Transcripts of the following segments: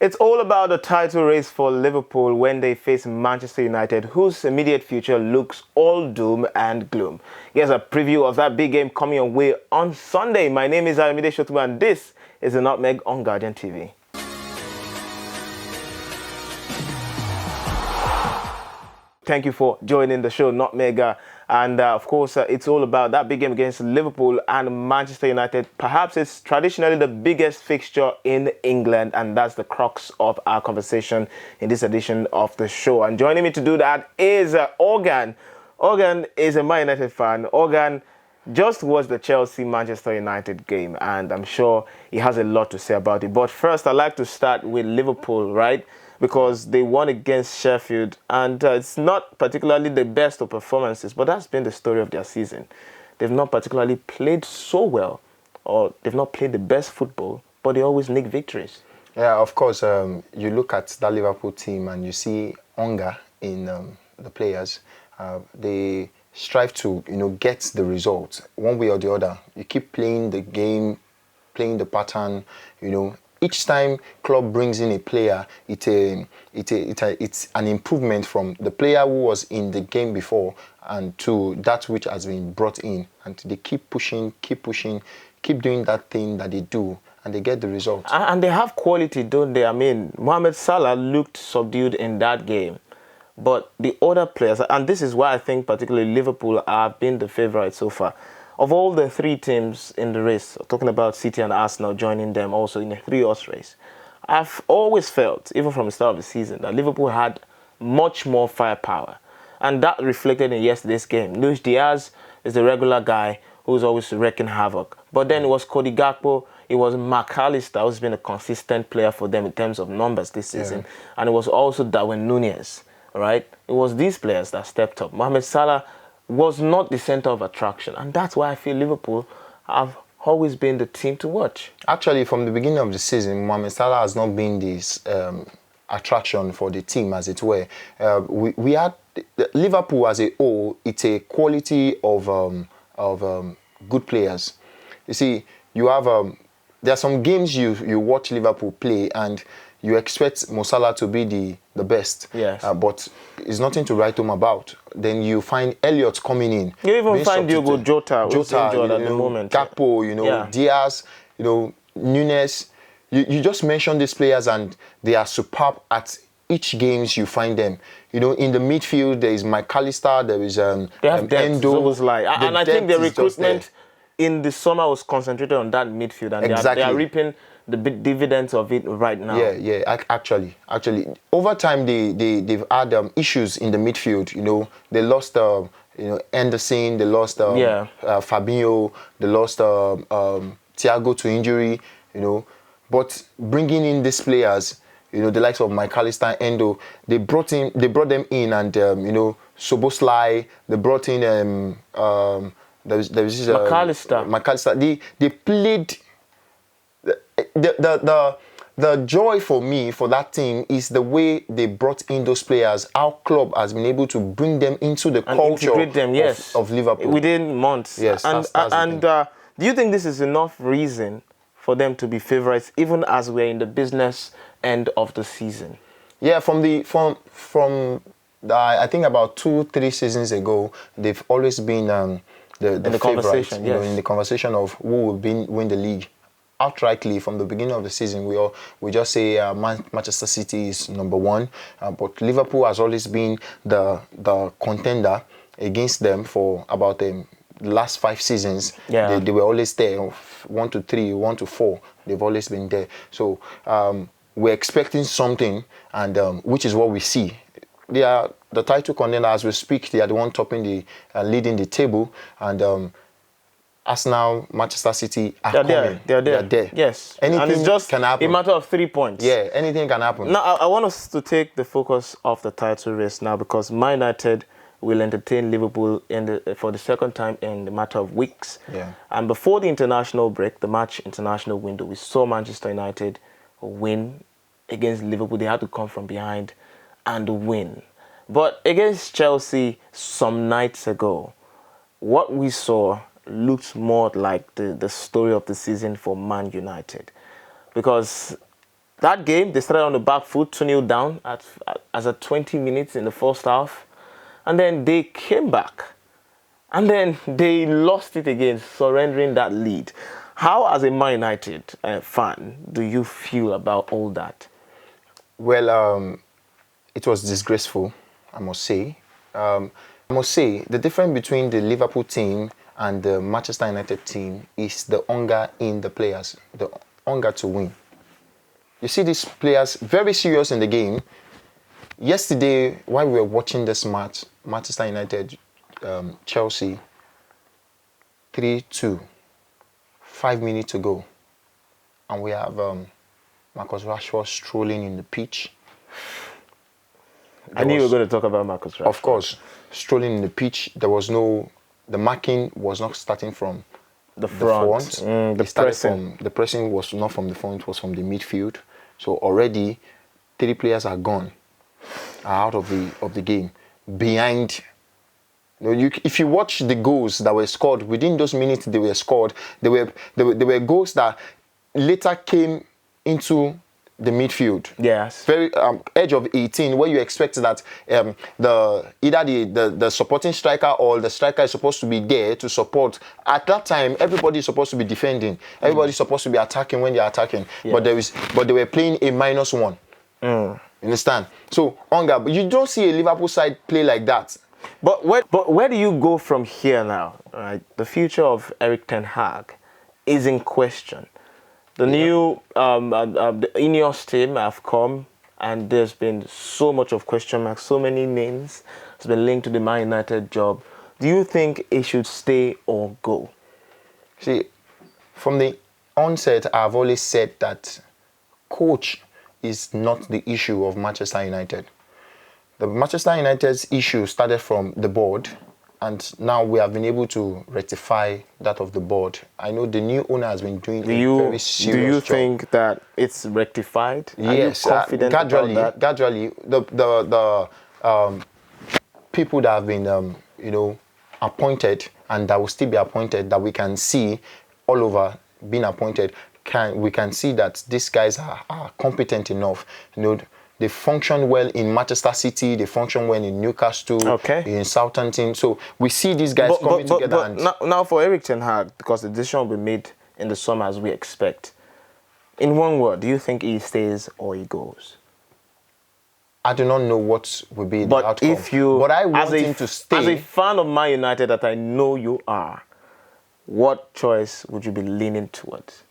It's all about the title race for Liverpool when they face Manchester United, whose immediate future looks all doom and gloom. Here's a preview of that big game coming your way on Sunday. My name is Ayomide, Sotubo, and this is the Nutmeg on Guardian TV. Thank you for joining the show, Nutmeg. Of course, it's all about that big game against Liverpool and Manchester United. Perhaps it's traditionally the biggest fixture in England, and that's the crux of our conversation in this edition of the show. And joining me to do that is Hogan. Hogan is a Man United fan. Hogan just watched the Chelsea-Manchester United game, and I'm sure he has a lot to say about it. But first, I'd like to start with Liverpool, right? Because they won against Sheffield, and it's not particularly the best of performances, but that's been the story of their season. They've not particularly played so well, or they've not played the best football, but they always nick victories. Yeah, of course, you look at that Liverpool team and you see hunger in the players. They strive to, get the result one way or the other. You keep playing the game, playing the pattern, Each time club brings in a player, it's an improvement from the player who was in the game before and to that which has been brought in. And they keep pushing, keep doing that thing that they do, and they get the result. And they have quality, don't they? I mean, Mohamed Salah looked subdued in that game. But the other players, and this is why I think particularly Liverpool have been the favourites so far. Of all the three teams in the race, talking about City and Arsenal joining them also in a three-horse race, I've always felt, even from the start of the season, that Liverpool had much more firepower. And that reflected in yesterday's game. Luis Diaz is the regular guy who's always wreaking havoc. But then it was Cody Gakpo, it was McAllister, who's been a consistent player for them in terms of numbers this season. And it was also Darwin Núñez, right? It was these players that stepped up. Mohamed Salah was not the center of attraction, and that's why I feel Liverpool have always been the team to watch. Actually, from the beginning of the season, Mohamed Salah has not been this attraction for the team, as it were. We had Liverpool as a whole. It's a quality of good players. You see, you have there are some games you watch Liverpool play and you expect Mo Salah to be the best, yes. But it's nothing to write home about. Then you find Elliott coming in. You even find Diogo Jota, who's injured at the moment. Gakpo, Diaz, Núñez. You just mentioned these players and they are superb at each games you find them. In the midfield there is McAllister, there is they have Endo. And I think the recruitment in the summer was concentrated on that midfield, and exactly. they are reaping the dividends of it right now. Yeah. Actually, over time they've had issues in the midfield. They lost Anderson, they lost Fabinho, they lost Thiago to injury. But bringing in these players, the likes of McAllister, Endo, they brought them in, and Szoboszlai, they brought in there was this McAllister. They played. The joy for me for that team is the way they brought in those players. Our club has been able to bring them into the culture of Liverpool within months. Yes, do you think this is enough reason for them to be favourites, even as we're in the business end of the season? Yeah, from I think about 2-3 seasons ago, they've always been the conversation, in the conversation of who will win the league. Outrightly from the beginning of the season, we just say Manchester City is number one, but Liverpool has always been the contender against them for about the last 5 seasons. Yeah. They were always there, 1 to 3, 1 to 4. They've always been there. So we're expecting something, and which is what we see. They are the title contender as we speak. They are the one topping leading the table, and Arsenal, Manchester City are coming. They're there. Yes. Anything and it's just can happen. A matter of 3 points. Yeah, anything can happen. Now, I want us to take the focus off the title race now, because Man United will entertain Liverpool for the second time in a matter of weeks. Yeah. And before the international break, the March international window, we saw Manchester United win against Liverpool. They had to come from behind and win. But against Chelsea some nights ago, what we saw looked more like the story of the season for Man United. Because that game, they started on the back foot, 2-0 down as at 20 minutes in the first half. And then they came back. And then they lost it again, surrendering that lead. How, as a Man United fan, do you feel about all that? Well, it was disgraceful, I must say. I must say, the difference between the Liverpool team and the Manchester United team is the hunger in the players, the hunger to win. You see these players very serious in the game. Yesterday, while we were watching this match, Manchester United, Chelsea, 3-2, 5 minutes to go. And we have Marcus Rashford strolling in the pitch. I knew you were going to talk about Marcus Rashford. Of course, strolling in the pitch. The marking was not starting from the front. The pressing was not from the front, it was from the midfield. So already 3 players are gone, are out of the game. Behind, if you watch the goals that were scored within those minutes, they were scored. There were goals that later came into the midfield. Yes. Very edge of 18, where you expect that either the supporting striker or the striker is supposed to be there to support. At that time, everybody is supposed to be defending. Everybody is supposed to be attacking when they are attacking. Yes. But they were playing a -1. You understand? So, hunger. But you don't see a Liverpool side play like that. But where do you go from here now? Right? The future of Erik ten Hag is in question. The new the Ineos team have come, and there's been so much of question marks, so many names has been linked to the Man United job. Do you think it should stay or go? See, from the onset, I've always said that coach is not the issue of Manchester United. The Manchester United's issue started from the board, and now we have been able to rectify that of the board. I know the new owner has been doing a very serious job. Do you think that it's rectified? Yes, are you confident gradually, about that? gradually, the people that have been appointed and that will still be appointed, that we can see all over being appointed, we can see that these guys are competent enough. They function well in Manchester City. They function well in Newcastle, in Southampton. So we see these guys coming together. Now for Erik ten Hag, because the decision will be made in the summer as we expect. In one word, do you think he stays or he goes? I do not know what will be the outcome. But I want him to stay. As a fan of Man United that I know you are, what choice would you be leaning towards?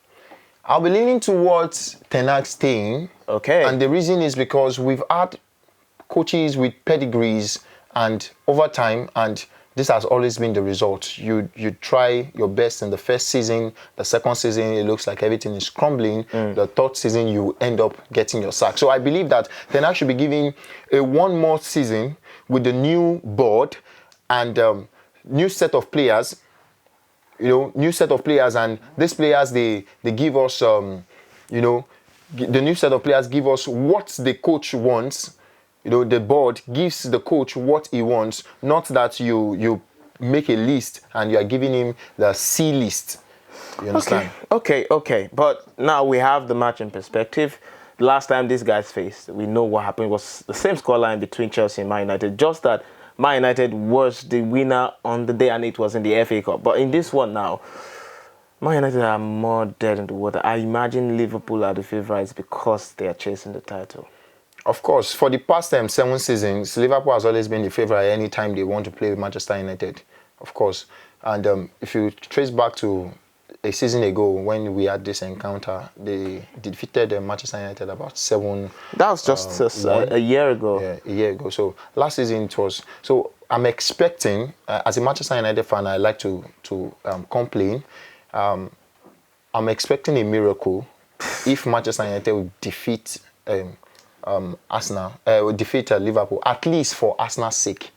I'll be leaning towards Ten Hag staying. Okay. And the reason is because we've had coaches with pedigrees and over time, and this has always been the result. You try your best in the first season, the second season, it looks like everything is crumbling. The third season, you end up getting your sack. So I believe that Ten Hag should be giving one more season with the new board and new set of players. New set of players, and these players, they give us, the new set of players give us what the coach wants. The board gives the coach what he wants, not that you make a list and you are giving him the C list. You understand? Okay. But now we have the match in perspective. The last time these guys faced, we know what happened. It was the same scoreline between Chelsea and Man United, just that Man United was the winner on the day and it was in the FA Cup. But in this one now, Man United are more dead in the water. I imagine Liverpool are the favourites because they are chasing the title. Of course, for the past 7 seasons, Liverpool has always been the favourite any time they want to play with Manchester United. Of course. And if you trace back to a season ago when we had this encounter, they defeated Manchester United about 7. That was just a year ago. Yeah, a year ago. So last season it was. So I'm expecting, as a Manchester United fan, I like to complain. I'm expecting a miracle if Manchester United will defeat Arsenal, defeat Liverpool, at least for Arsenal's sake.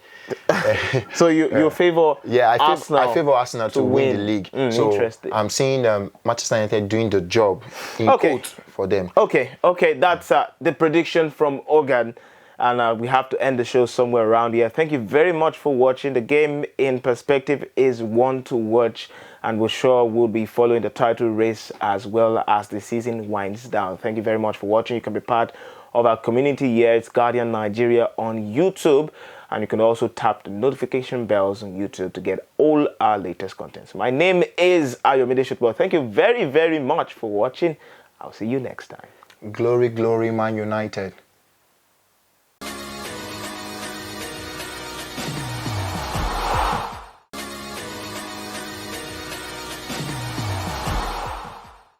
So you favour I favour Arsenal to win the league. So interesting. I'm seeing Manchester United doing the job in quote for them. Okay. That's the prediction from Hogan. And we have to end the show somewhere around here. Thank you very much for watching. The game in perspective is one to watch, and we're sure we'll be following the title race as well as the season winds down. Thank you very much for watching. You can be part of our community here. It's Guardian Nigeria on YouTube, and you can also tap the notification bells on YouTube to get all our latest contents. My name is Ayomide. Thank you very, very much for watching. I'll see you next time. Glory, glory, Man United.